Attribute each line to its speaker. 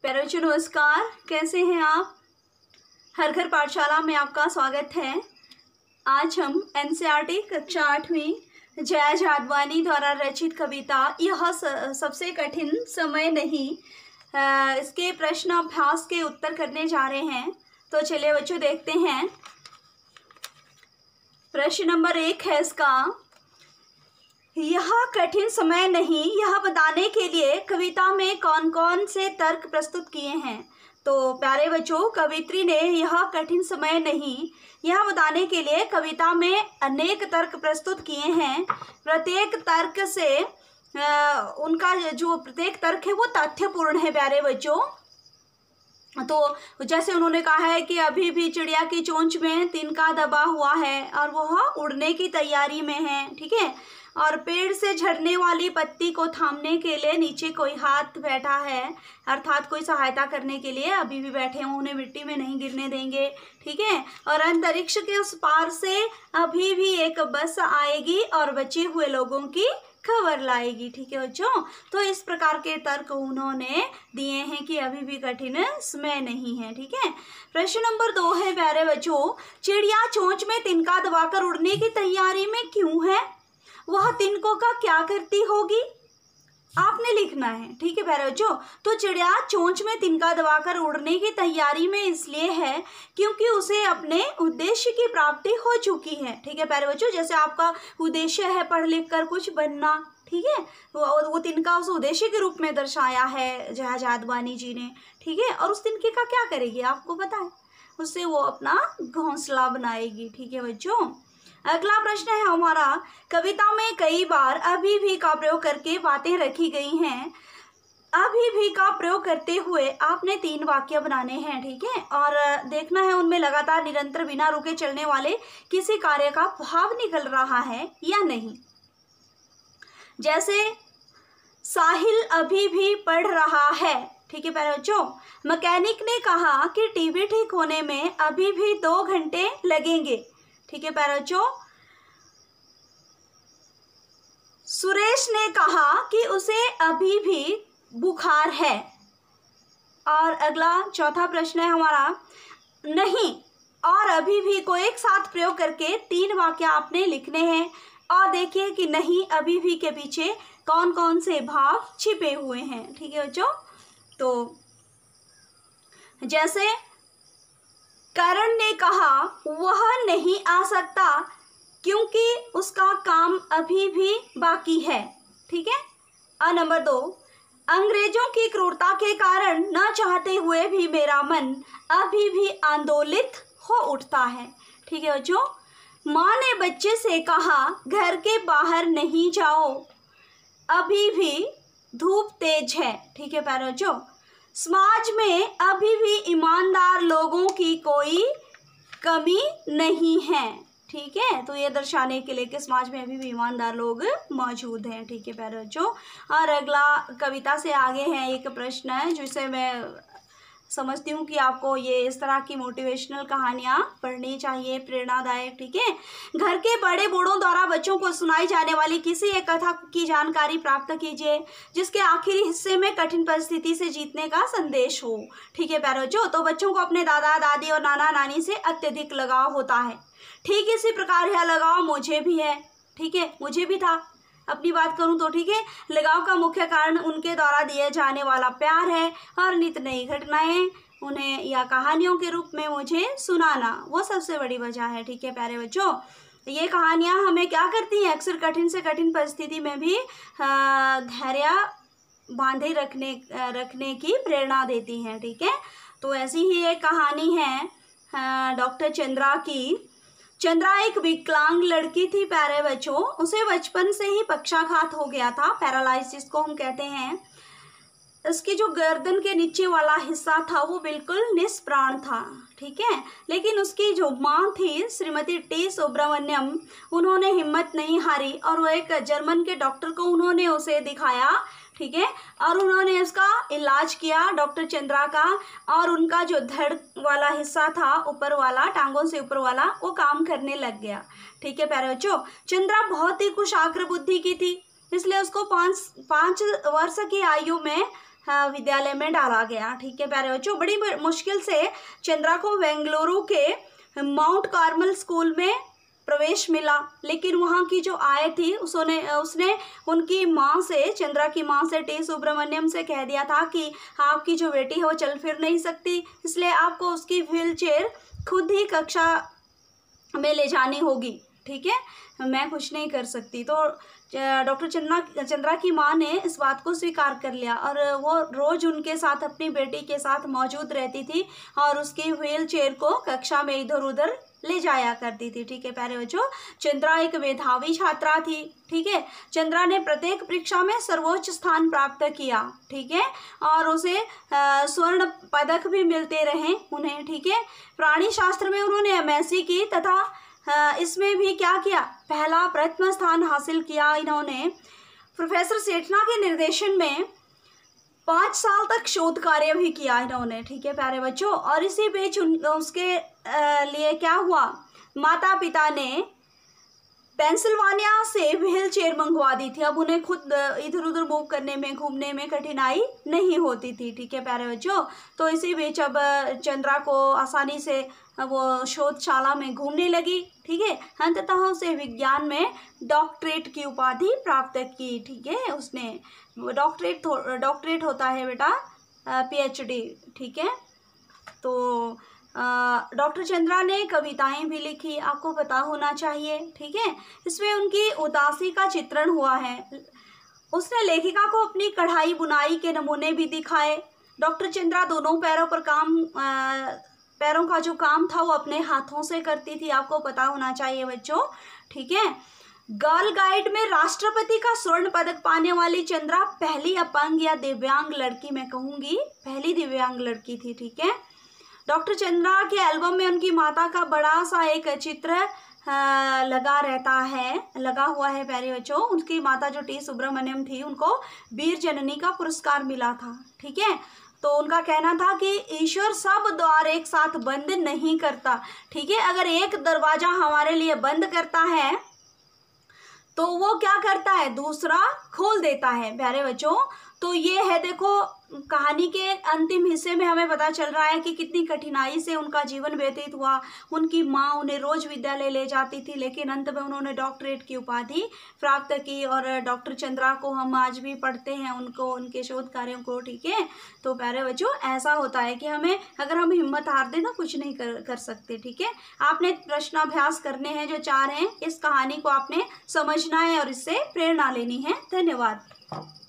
Speaker 1: प्यारे बच्चों नमस्कार, कैसे हैं आप। हर घर पाठशाला में आपका स्वागत है। आज हम एनसीईआरटी कक्षा 8वीं जया जादवानी द्वारा रचित कविता यह सबसे कठिन समय नहीं इसके प्रश्नाभ्यास के उत्तर करने जा रहे हैं। तो चलिए बच्चों देखते हैं। प्रश्न नंबर 1 है इसका, यह कठिन समय नहीं यह बताने के लिए कविता में कौन कौन से तर्क प्रस्तुत किए हैं। तो प्यारे बच्चों, कवित्री ने यह कठिन समय नहीं यह बताने के लिए कविता में अनेक तर्क प्रस्तुत किए हैं। प्रत्येक तर्क से उनका जो प्रत्येक तर्क है वो तथ्यपूर्ण है प्यारे बच्चों। तो जैसे उन्होंने कहा है कि अभी भी चिड़िया की चोंच में तिनका दबा हुआ है और वह उड़ने की तैयारी में है, ठीक है। और पेड़ से झड़ने वाली पत्ती को थामने के लिए नीचे कोई हाथ बैठा है, अर्थात कोई सहायता करने के लिए अभी भी बैठे हैं, उन्हें मिट्टी में नहीं गिरने देंगे, ठीक है। और अंतरिक्ष के उस पार से अभी भी एक बस आएगी और बचे हुए लोगों की खबर लाएगी, ठीक है बच्चों। तो इस प्रकार के तर्क उन्होंने दिए हैं कि अभी भी कठिन समय नहीं है, ठीक है। प्रश्न नंबर 2 है प्यारे बच्चों, चिड़िया चोंच में तिनका दबाकर उड़ने की तैयारी में क्यों है, वह तिनकों का क्या करती होगी, आपने लिखना है, ठीक है प्यारे बच्चों। तो चिड़िया चोंच में तिनका दबाकर उड़ने की तैयारी में इसलिए है क्योंकि उसे अपने उद्देश्य की प्राप्ति हो चुकी है, ठीक है प्यारे बच्चों। जैसे आपका उद्देश्य है पढ़ लिख कर कुछ बनना, ठीक है, वो तिनका उस उद्देश्य के रूप में दर्शाया है जया जादवानी जी ने, ठीक है। और उस तिनके का क्या करेगी आपको पता है, उससे वो अपना घोंसला बनाएगी, ठीक है बच्चों। अगला प्रश्न है हमारा, कविता में कई बार अभी भी का प्रयोग करके बातें रखी गई हैं। अभी भी का प्रयोग करते हुए आपने 3 वाक्य बनाने हैं, ठीक है। और देखना है उनमें लगातार निरंतर बिना रुके चलने वाले किसी कार्य का भाव निकल रहा है या नहीं। जैसे साहिल अभी भी पढ़ रहा है, ठीक है प्यारे बच्चों। मैकेनिक ने कहा कि टीवी ठीक होने में अभी भी 2 घंटे लगेंगे, ठीक है प्यारे बच्चों। सुरेश ने कहा कि उसे अभी भी बुखार है। और अगला चौथा प्रश्न है हमारा, नहीं और अभी भी को एक साथ प्रयोग करके 3 वाक्य आपने लिखने हैं। और देखिए कि नहीं अभी भी के पीछे कौन कौन से भाव छिपे हुए हैं, ठीक है बच्चों। तो जैसे करण ने कहा वह नहीं आ सकता क्योंकि उसका काम अभी भी बाकी है, ठीक है। और नंबर 2, अंग्रेजों की क्रूरता के कारण न चाहते हुए भी मेरा मन अभी भी आंदोलित हो उठता है, ठीक है बच्चों। माँ ने बच्चे से कहा घर के बाहर नहीं जाओ अभी भी धूप तेज है, ठीक है प्यारे बच्चों। समाज में अभी भी ईमानदार लोगों की कोई कमी नहीं है, ठीक है। तो ये दर्शाने के लिए कि समाज में अभी भी ईमानदार लोग मौजूद हैं, ठीक है प्यारे बच्चों। और अगला कविता से आगे है एक प्रश्न है जिसे मैं समझती हूँ कि आपको ये इस तरह की मोटिवेशनल कहानियाँ पढ़नी चाहिए, प्रेरणादायक, ठीक है। घर के बड़े बूढ़ों द्वारा बच्चों को सुनाई जाने वाली किसी एक कथा की जानकारी प्राप्त कीजिए जिसके आखिरी हिस्से में कठिन परिस्थिति से जीतने का संदेश हो, ठीक है प्यारे बच्चों। तो बच्चों को अपने दादा दादी और नाना नानी से अत्यधिक लगाव होता है, ठीक इसी प्रकार यह लगाव मुझे भी है, ठीक है, मुझे भी था। अपनी बात करूं तो ठीक है, लगाव का मुख्य कारण उनके द्वारा दिए जाने वाला प्यार है और नित नई घटनाएं उन्हें या कहानियों के रूप में मुझे सुनाना वो सबसे बड़ी वजह है, ठीक है प्यारे बच्चों। ये कहानियां हमें क्या करती हैं, अक्सर कठिन से कठिन परिस्थिति में भी धैर्य बांधे रखने की प्रेरणा देती हैं, ठीक है। तो ऐसी ही एक कहानी है डॉक्टर चंद्रा की। चंद्रा एक विकलांग लड़की थी प्यारे बच्चों, उसे बचपन से ही पक्षाघात हो गया था, पैरालाइसिस जिसको हम कहते हैं। उसकी जो गर्दन के नीचे वाला हिस्सा था वो बिल्कुल निष्प्राण था, ठीक है। लेकिन उसकी जो माँ थी श्रीमती टी सुब्रमण्यम, उन्होंने हिम्मत नहीं हारी और वो एक जर्मन के डॉक्टर को उन्होंने उसे दिखाया, ठीक है। और उन्होंने उसका इलाज किया डॉक्टर चंद्रा का। और उनका जो धड़ वाला हिस्सा था ऊपर वाला, टांगों से ऊपर वाला, वो काम करने लग गया, ठीक है प्यारे बच्चों। चंद्रा बहुत ही कुशाग्र बुद्धि की थी, इसलिए उसको 5 वर्ष की आयु में विद्यालय में डाला गया। ठीक है प्यारे बच्चों, बड़ी मुश्किल से चंद्रा को बेंगलुरु के माउंट कार्मल स्कूल में प्रवेश मिला, लेकिन वहाँ की जो आय थी उसने उनकी माँ से, चंद्रा की माँ से, टी सुब्रमण्यम से कह दिया था कि आपकी जो बेटी है वो चल फिर नहीं सकती, इसलिए आपको उसकी व्हील चेयर खुद ही कक्षा में ले जानी होगी। ठीक है, मैं कुछ नहीं कर सकती। तो डॉक्टर चंद्रा की माँ ने इस बात को स्वीकार कर लिया और वो रोज़ उनके साथ, अपनी बेटी के साथ मौजूद रहती थी और उसकी व्हील चेयर को कक्षा में इधर उधर ले जाया करती थी। ठीक है प्यारे बच्चों, चंद्रा एक मेधावी छात्रा थी। ठीक है, चंद्रा ने प्रत्येक परीक्षा में सर्वोच्च स्थान प्राप्त किया। ठीक है, और उसे स्वर्ण पदक भी मिलते रहे उन्हें। ठीक है, प्राणी शास्त्र में उन्होंने MSc की तथा इसमें भी क्या किया, पहला प्रथम स्थान हासिल किया इन्होंने। प्रोफेसर सेठना के निर्देशन में 5 साल तक शोध कार्य भी किया इन्होंने। ठीक है प्यारे बच्चों, और इसी बीच उसके लिए क्या हुआ, माता पिता ने पेंसिल्वानिया से व्हील चेयर मंगवा दी थी। अब उन्हें खुद इधर उधर मूव करने में, घूमने में कठिनाई नहीं होती थी। ठीक है प्यारे बच्चों, तो इसी बीच अब चंद्रा को आसानी से वो शोधशाला में घूमने लगी। ठीक है, अंततः उसे विज्ञान में डॉक्टरेट की उपाधि प्राप्त की। ठीक है, उसने डॉक्टरेट होता है बेटा PhD। ठीक है, तो डॉक्टर चंद्रा ने कविताएं भी लिखी, आपको पता होना चाहिए। ठीक है, इसमें उनकी उदासी का चित्रण हुआ है। उसने लेखिका को अपनी कढ़ाई बुनाई के नमूने भी दिखाए। डॉक्टर चंद्रा दोनों पैरों का जो काम था वो अपने हाथों से करती थी, आपको पता होना चाहिए बच्चों। ठीक है, गर्ल गाइड में राष्ट्रपति का स्वर्ण पदक पाने वाली चंद्रा पहली अपंग या दिव्यांग लड़की, मैं कहूँगी पहली दिव्यांग लड़की थी। ठीक है, डॉक्टर चंद्रा के एल्बम में उनकी माता का बड़ा सा एक चित्र लगा हुआ है प्यारे बच्चों। उनकी माता जो टी सुब्रमण्यम थी, उनको वीर जननी का पुरस्कार मिला था। ठीक है, तो उनका कहना था कि ईश्वर सब द्वार एक साथ बंद नहीं करता। ठीक है, अगर एक दरवाजा हमारे लिए बंद करता है तो वो क्या करता है, दूसरा खोल देता है प्यारे बच्चों। तो ये है, देखो कहानी के अंतिम हिस्से में हमें पता चल रहा है कि कितनी कठिनाई से उनका जीवन व्यतीत हुआ। उनकी माँ उन्हें रोज विद्यालय ले जाती थी, लेकिन अंत में उन्होंने डॉक्टरेट की उपाधि प्राप्त की। और डॉक्टर चंद्रा को हम आज भी पढ़ते हैं, उनके शोध कार्यों को। ठीक है, तो प्यारे बच्चों ऐसा होता है कि हमें, अगर हम हिम्मत हार दें तो कुछ नहीं कर सकते। ठीक है, आपने प्रश्नाभ्यास करने हैं जो 4 हैं, इस कहानी को आपने समझना है और इससे प्रेरणा लेनी है। धन्यवाद।